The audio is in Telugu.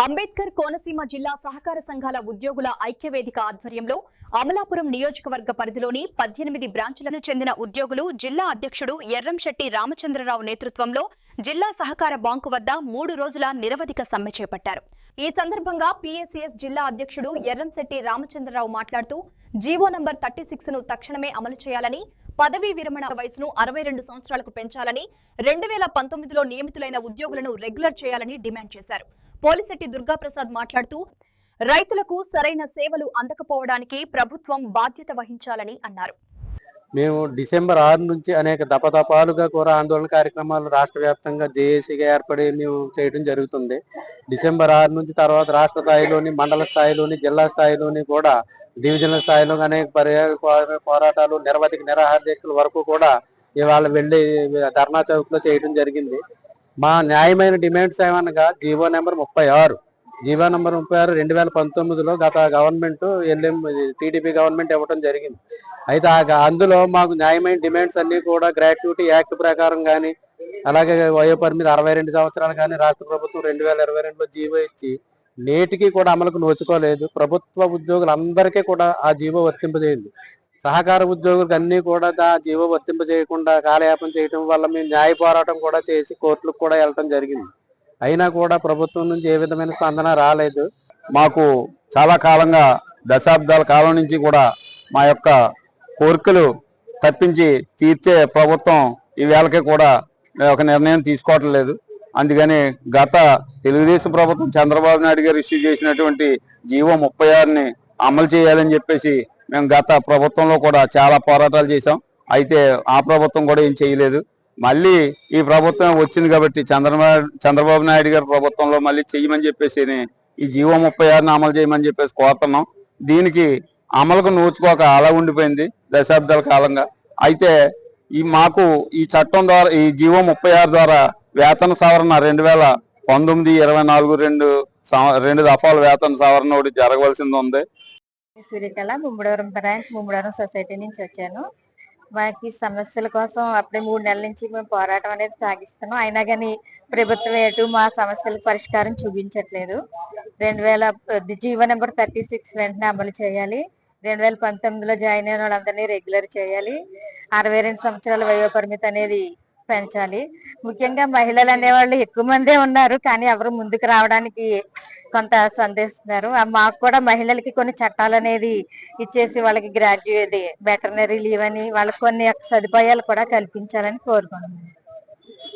అంబేద్కర్ కోనసీమ జిల్లా సహకార సంఘాల ఉద్యోగుల ఐక్యవేదిక ఆధ్వర్యంలో అమలాపురం నియోజకవర్గ పరిధిలోని 18 బ్రాంచులకు చెందిన ఉద్యోగులు జిల్లా అధ్యక్షుడు ఎర్రంశెట్టి రామచంద్రరావు నేతృత్వంలో జిల్లా సహకార బ్యాంకు వద్ద 3 రోజుల నిరవధిక సమ్మె చేపట్టారు. ఈ సందర్భంగా పీఏసీఎస్ జిల్లా అధ్యక్షుడు ఎర్రంశెట్టి రామచంద్రరావు మాట్లాడుతూ జీవో నంబర్ 36 ను తక్షణమే అమలు చేయాలని, పదవీ విరమణ వయసును 62 సంవత్సరాలకు పెంచాలని, 2019లో నియమితులైన ఉద్యోగులను రెగ్యులర్ చేయాలని డిమాండ్ చేశారు. పోలిశెట్టి దుర్గాప్రసాద్ మాట్లాడుతూ రైతులకు సరైన సేవలు అందకపోవడానికి ప్రభుత్వం బాధ్యత వహించాలని అన్నారు. మేము డిసెంబర్ 6 నుంచి అనేక దపదపాలుగా కూడా ఆందోళన కార్యక్రమాలు రాష్ట్ర వ్యాప్తంగా జేఏసీగా ఏర్పడి మేము చేయడం జరుగుతుంది. డిసెంబర్ 6 నుంచి తర్వాత రాష్ట్ర స్థాయిలోని, మండల స్థాయిలోని, జిల్లా స్థాయిలోని కూడా డివిజనల్ స్థాయిలో అనేక పోరాటాలు, నిరవధిక నిరాహార దీక్షల వరకు కూడా ఇవాళ వెళ్లి ధర్నా చౌక్ లో చేయడం జరిగింది. మా న్యాయమైన డిమాండ్స్ ఏమనగా జీవో నెంబర్ 36 2019లో గత గవర్నమెంట్ టీడీపీ గవర్నమెంట్ ఇవ్వడం జరిగింది. అయితే అందులో మాకు న్యాయమైన డిమాండ్స్ అన్ని కూడా గ్రాట్యుటీ యాక్ట్ ప్రకారం కానీ, అలాగే వయోపరిమితి 62 సంవత్సరాలు కానీ రాష్ట్ర ప్రభుత్వం 2022లో జీవో ఇచ్చి నేటికి కూడా అమలుకు నోచుకోలేదు. ప్రభుత్వ ఉద్యోగులందరికీ కూడా ఆ జీవో వర్తింపజేయండి. సహకార ఉద్యోగులకు అన్ని కూడా ఆ జీవో వర్తింప చేయకుండా కాలయాపన చేయడం వల్ల మేము న్యాయ పోరాటం కూడా చేసి కోర్టులకు కూడా వెళ్ళటం జరిగింది. అయినా కూడా ప్రభుత్వం నుంచి ఏ విధమైన స్పందన రాలేదు. మాకు చాలా కాలంగా, దశాబ్దాల కాలం నుంచి కూడా మా యొక్క కోరికలు తప్పించి తీర్చే ప్రభుత్వం ఈ వేళకి కూడా ఒక నిర్ణయం తీసుకోవటం లేదు. అందుకని గత తెలుగుదేశం ప్రభుత్వం చంద్రబాబు నాయుడు గారు ఇష్యూ చేసినటువంటి జీవో 36ని అమలు చేయాలని చెప్పేసి మేము గత ప్రభుత్వంలో కూడా చాలా పోరాటాలు చేశాం. అయితే ఆ ప్రభుత్వం కూడా ఏం చేయలేదు. మళ్ళీ ఈ ప్రభుత్వం వచ్చింది కాబట్టి చంద్రబాబు నాయుడు గారి ప్రభుత్వంలో మళ్ళీ చెయ్యమని చెప్పేసి ఈ జీవో 36ని అమలు చేయమని చెప్పేసి కోరుతున్నాం. దీనికి అమలుకు నోచుకోక అలా ఉండిపోయింది దశాబ్దాల కాలంగా. అయితే మాకు ఈ చట్టం ద్వారా, ఈ జీవో 36 ద్వారా వేతన సవరణ 2019, 24 రెండు దఫాల వేతన సవరణ ఒకటి జరగవలసింది ఉంది. సూర్యకళ, ముమ్మడివరం బ్రాంచ్, ముమ్మడివరం సొసైటీ నుంచి వచ్చాను. మాకు సమస్యల కోసం అప్పుడే 3 నెలల నుంచి మేము పోరాటం అనేది సాగిస్తున్నాం. అయినా కానీ ప్రభుత్వం ఎటు మా సమస్యలకు పరిష్కారం చూపించట్లేదు. జీవో నెంబర్ 36 వెంటనే అమలు చేయాలి. 2019లో జాయిన్ అయిన వాళ్ళందరినీ రెగ్యులర్ చేయాలి. 62 సంవత్సరాల వయో పరిమితి అనేది పెంచాలి. ముఖ్యంగా మహిళలు అనేవాళ్ళు ఎక్కువ మందే ఉన్నారు, కానీ ఎవరు ముందుకు రావడానికి కొంత సందేహిస్తున్నారు. మాకు కూడా మహిళలకి కొన్ని చట్టాలు అనేది ఇచ్చేసి వాళ్ళకి వెటర్నరీ లీవ్ అని వాళ్ళకి కొన్ని సదుపాయాలు కూడా కల్పించాలని కోరుకుంటున్నాను.